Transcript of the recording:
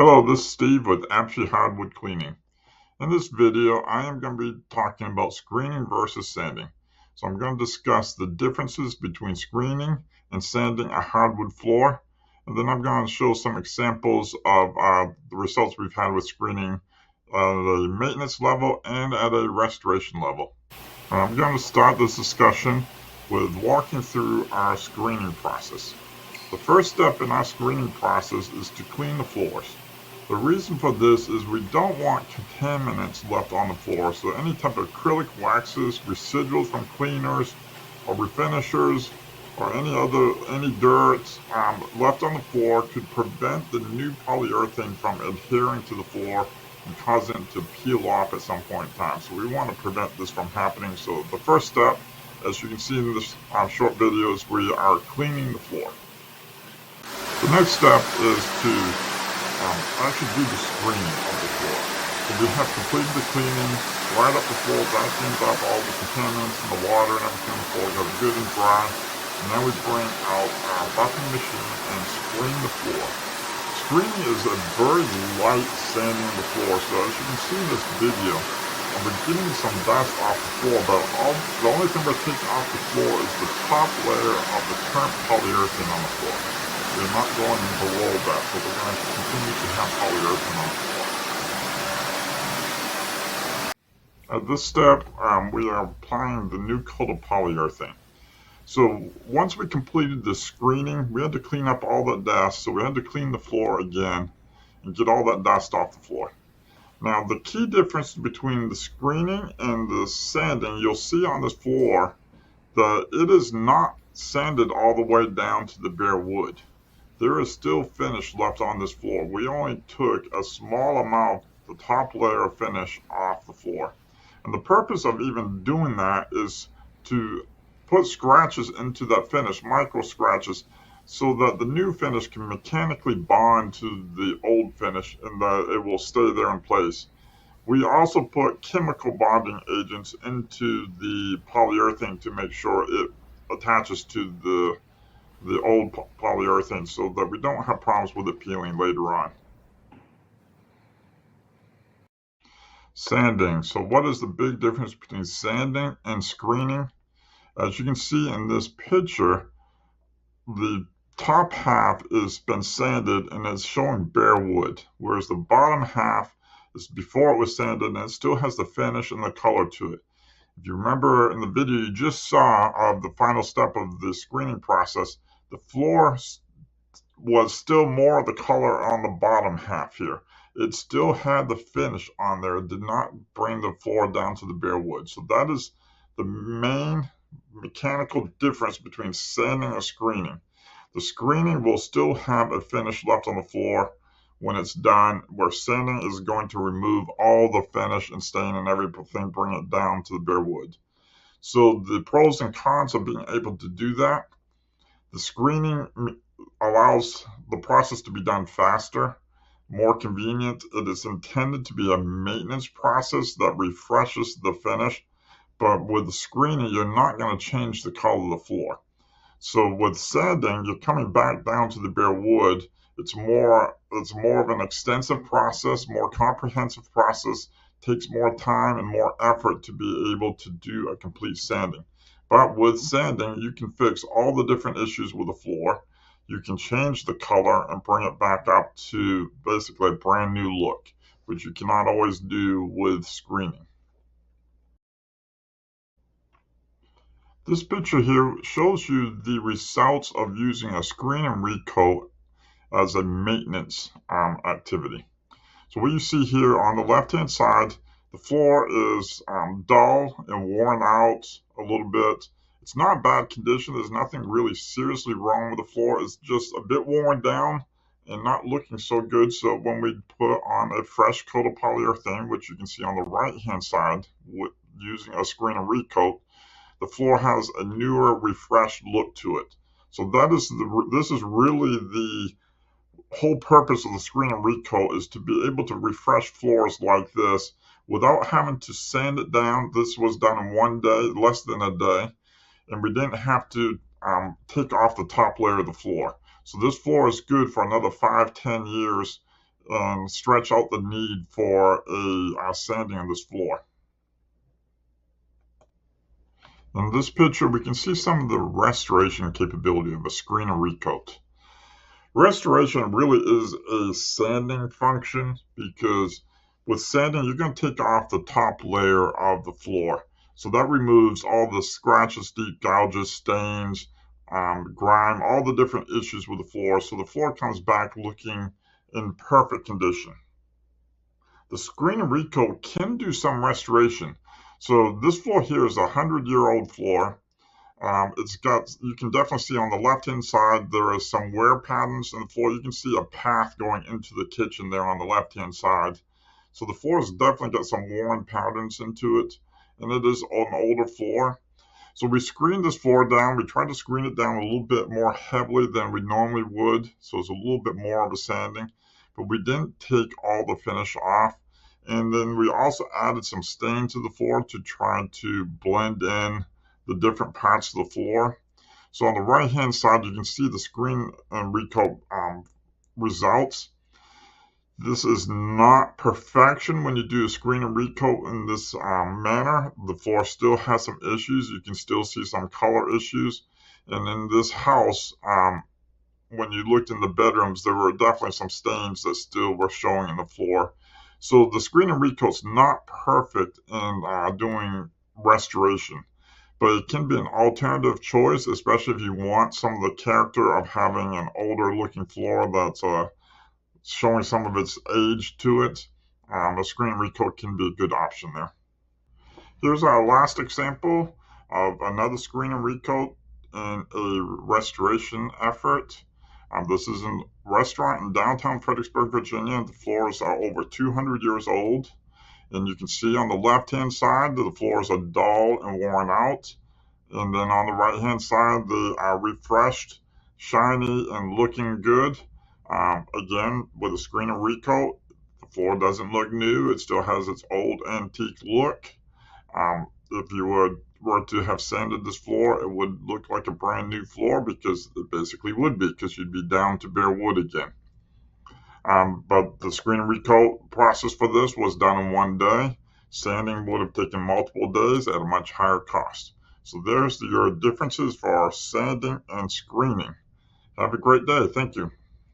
Hello, this is Steve with Apogee Hardwood Cleaning. In this video, I am going to be talking about screening versus sanding. So I'm going to discuss the differences between screening and sanding a hardwood floor. And then I'm going to show some examples of the results we've had with screening at a maintenance level and at a restoration level. I'm going to start this discussion with walking through our screening process. The first step in our screening process is to clean the floors. The reason for this is we don't want contaminants left on the floor, so any type of acrylic waxes, residuals from cleaners or refinishers, or any dirt left on the floor could prevent the new polyurethane from adhering to the floor and causing it to peel off at some point in time. So we want to prevent this from happening. So the first step, as you can see in this short video, is we are cleaning the floor. The next step is to actually do the screening of the floor. So we have completed the cleaning, dried up the floor, vacuumed up all the contaminants and the water and everything on the floor, got it good and dry. And now we bring out our buffing machine and screen the floor. Screening is a very light sanding of the floor, so as you can see in this video, we're getting some dust off the floor, but the only thing we're taking off the floor is the top layer of the current polyurethane on the floor. We're not going below that, so we're going to continue to have polyurethane on the floor. At this step, we are applying the new coat of polyurethane. So once we completed the screening, we had to clean up all that dust, so we had to clean the floor again and get all that dust off the floor. Now, the key difference between the screening and the sanding, you'll see on this floor that it is not sanded all the way down to the bare wood. There is still finish left on this floor. We only took a small amount, the top layer of finish, off the floor. And the purpose of even doing that is to put scratches into that finish, micro scratches, so that the new finish can mechanically bond to the old finish and that it will stay there in place. We also put chemical bonding agents into the polyurethane to make sure it attaches to the old polyurethane so that we don't have problems with it peeling later on. Sanding. So what is the big difference between sanding and screening? As you can see in this picture, the top half has been sanded and it's showing bare wood, whereas the bottom half is before it was sanded and it still has the finish and the color to it. If you remember in the video you just saw of the final step of the screening process, the floor was still more of the color on the bottom half here. It still had the finish on there. It did not bring the floor down to the bare wood. So that is the main mechanical difference between sanding and screening. The screening will still have a finish left on the floor when it's done, where sanding is going to remove all the finish and stain and everything, bring it down to the bare wood. So the pros and cons of being able to do that: the screening allows the process to be done faster, more convenient. It is intended to be a maintenance process that refreshes the finish, but with the screening, you're not going to change the color of the floor. So with sanding, you're coming back down to the bare wood. It's more of an extensive process, more comprehensive process, takes more time and more effort to be able to do a complete sanding. But with sanding, you can fix all the different issues with the floor. You can change the color and bring it back up to basically a brand new look, which you cannot always do with screening. This picture here shows you the results of using a screen and recoat as a maintenance activity. So what you see here on the left-hand side, the floor is dull and worn out a little bit. It's not bad condition. There's nothing really seriously wrong with the floor. It's just a bit worn down and not looking so good. So when we put on a fresh coat of polyurethane, which you can see on the right-hand side with using a screen and recoat, the floor has a newer, refreshed look to it. So this is really the whole purpose of the screen and recoat, is to be able to refresh floors like this without having to sand it down. This was done in one day, less than a day, and we didn't have to take off the top layer of the floor. So this floor is good for another 5-10 years and stretch out the need for a sanding on this floor. In this picture, we can see some of the restoration capability of a screen and recoat. Restoration really is a sanding function because with sanding, you're going to take off the top layer of the floor. So that removes all the scratches, deep gouges, stains, grime, all the different issues with the floor. So the floor comes back looking in perfect condition. The screen and recoat can do some restoration. So this floor here is a 100-year-old floor. You can definitely see on the left-hand side, there is some wear patterns in the floor. You can see a path going into the kitchen there on the left-hand side. So the floor has definitely got some worn patterns into it, and it is an older floor. So we screened this floor down. We tried to screen it down a little bit more heavily than we normally would. So it's a little bit more of a sanding, but we didn't take all the finish off. And then we also added some stain to the floor to try to blend in the different parts of the floor. So on the right hand side, you can see the screen and recoat results. This is not perfection when you do a screen and recoat in this manner. The floor still has some issues. You can still see some color issues. And in this house, when you looked in the bedrooms, there were definitely some stains that still were showing in the floor. So the screen and recoat's not perfect in doing restoration, but it can be an alternative choice, especially if you want some of the character of having an older looking floor that's showing some of its age to it. A screen and recoat can be a good option there. Here's our last example of another screen and recoat in a restoration effort. This is a restaurant in downtown Fredericksburg, Virginia. The floors are over 200 years old. And you can see on the left-hand side that the floors are dull and worn out. And then on the right-hand side, they are refreshed, shiny, and looking good. Again, with a screen and recoat, the floor doesn't look new. It still has its old antique look. If you were to have sanded this floor, it would look like a brand new floor because it basically would be, because you'd be down to bare wood again. But the screen and recoat process for this was done in one day. Sanding would have taken multiple days at a much higher cost. So there's your differences for sanding and screening. Have a great day. Thank you.